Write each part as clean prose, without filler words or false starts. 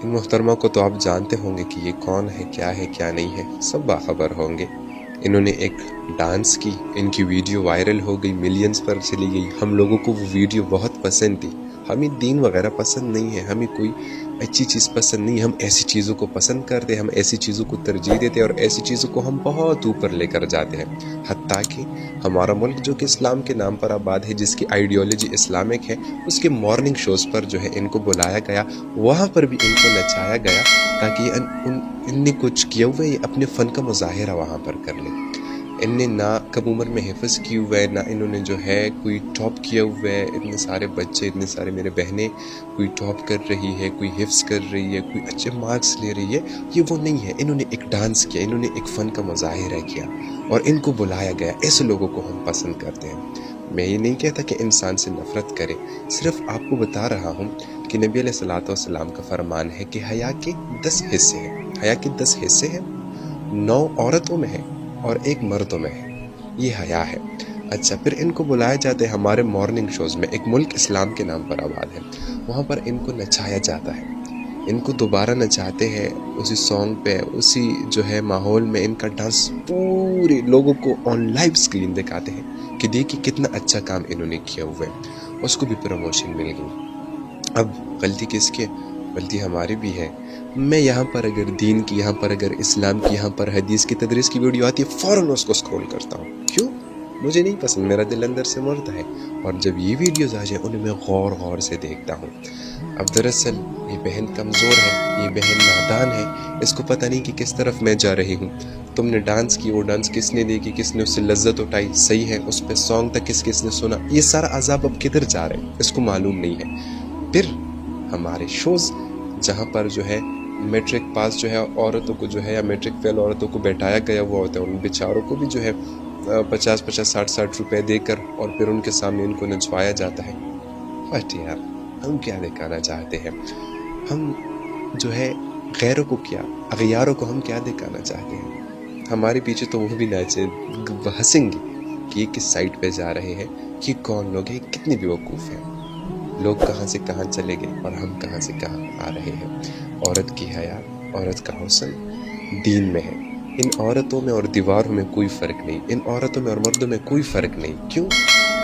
इन मोहतरमा को तो आप जानते होंगे कि ये कौन है, क्या नहीं है, सब बाखबर होंगे। इन्होंने एक डांस की, इनकी वीडियो वायरल हो गई, मिलियंस पर चली गई। हम लोगों को वो वीडियो बहुत पसंद थी। हमें दीन वगैरह पसंद नहीं है, हमें कोई अच्छी चीज़ पसंद नहीं, हम ऐसी चीज़ों को पसंद करते हैं, हम ऐसी चीज़ों को तरजीह देते हैं और ऐसी चीज़ों को हम बहुत ऊपर लेकर जाते हैं। हत्ता कि हमारा मुल्क जो कि इस्लाम के नाम पर आबाद है, जिसकी आइडियोलॉजी इस्लामिक है, उसके मॉर्निंग शोज़ पर जो है इनको बुलाया गया, वहाँ पर भी इनको नचाया गया ताकि इनने कुछ किया हुआ है, अपने फ़न का मुजाहिरा वहाँ पर कर ले। इनने ना कम उम्र में हिफ्ज़ किए हुए है, ना इन्होंने जो है कोई टॉप किया हुआ है। इतने सारे बच्चे, इतने सारे मेरे बहनें, कोई टॉप कर रही है, कोई हिफ्ज़ कर रही है, कोई अच्छे मार्क्स ले रही है, ये वो नहीं है। इन्होंने एक डांस किया, इन्होंने एक फ़न का मुजाहिरा किया और इनको बुलाया गया। ऐसे लोगों को हम पसंद करते हैं। मैं ये नहीं कहता कि इंसान से नफ़रत करें, सिर्फ़ आपको बता रहा हूँ कि नबी अलैहिस्सलाम का फरमान है कि हया के 10 हिस्से हैं। हया के 10 हिस्से हैं, 9 औरतों में है और 1 मर्दों में है। ये हया है। अच्छा, फिर इनको बुलाया जाता है हमारे मॉर्निंग शोज़ में। एक मुल्क इस्लाम के नाम पर आबाद है, वहाँ पर इनको नचाया जाता है। इनको दोबारा नचाते हैं उसी सॉन्ग पे, उसी जो है माहौल में इनका डांस पूरे लोगों को ऑन लाइव स्क्रीन दिखाते हैं कि देखिए कितना अच्छा काम इन्होंने किया हुआ है। उसको भी प्रमोशन मिल गई। अब गलती किसकी? गलती हमारी भी है। मैं यहाँ पर अगर दीन की, यहाँ पर अगर इस्लाम की, यहाँ पर हदीस की तदरीस की वीडियो आती है, फ़ौरन उसको स्क्रॉल करता हूँ। क्यों? मुझे नहीं पसंद, मेरा दिल अंदर से मरता है। और जब ये वीडियोज़ आ जाए उन्हें मैं गौर से देखता हूँ। अब दरअसल ये बहन कमज़ोर है, ये बहन नादान है, इसको पता नहीं कि किस तरफ मैं जा रही हूँ। तुमने डांस की, वो डांस किसने देखी, किसने उससे लज्जत उठाई, सही है, उस पर सॉन्ग तक किसने सुना, ये सारा अज़ाब अब किधर जा रहे हैं इसको मालूम नहीं है। फिर हमारे शोज़ जहाँ पर जो है मैट्रिक पास जो है औरतों को जो है, या मैट्रिक फेल औरतों को बैठाया गया हुआ होता है, उन बेचारों को भी जो है 50-50, 60-60 रुपए देकर और फिर उनके सामने इनको नचवाया जाता है। बट यार, हम क्या दिखाना चाहते हैं? हम जो है गैरों को क्या, अगयारों को हम क्या दिखाना चाहते हैं? हमारे पीछे तो वो भी नाचे, हंसेंगे कि ये किस साइड पे जा रहे हैं, कि कौन लोग हैं, कितने बेवकूफ़ हैं। लोग कहाँ से कहाँ चले गए और हम कहाँ से कहाँ आ रहे हैं। औरत की हया, औरत का हुस्न दीन में है। इन औरतों में और दीवारों में कोई फ़र्क नहीं, इन औरतों में और मर्दों में कोई फ़र्क नहीं। क्यों?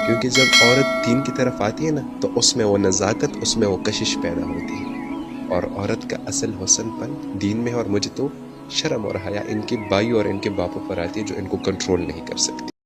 क्योंकि जब औरत दीन की तरफ आती है ना, तो उसमें वो नज़ाकत, उसमें वो कशिश पैदा होती है। और औरत का असल हुस्नपन दीन में है। और मुझे तो शर्म और हया इनके भाई और इनके बापों पर आती है जो इनको कंट्रोल नहीं कर सकती।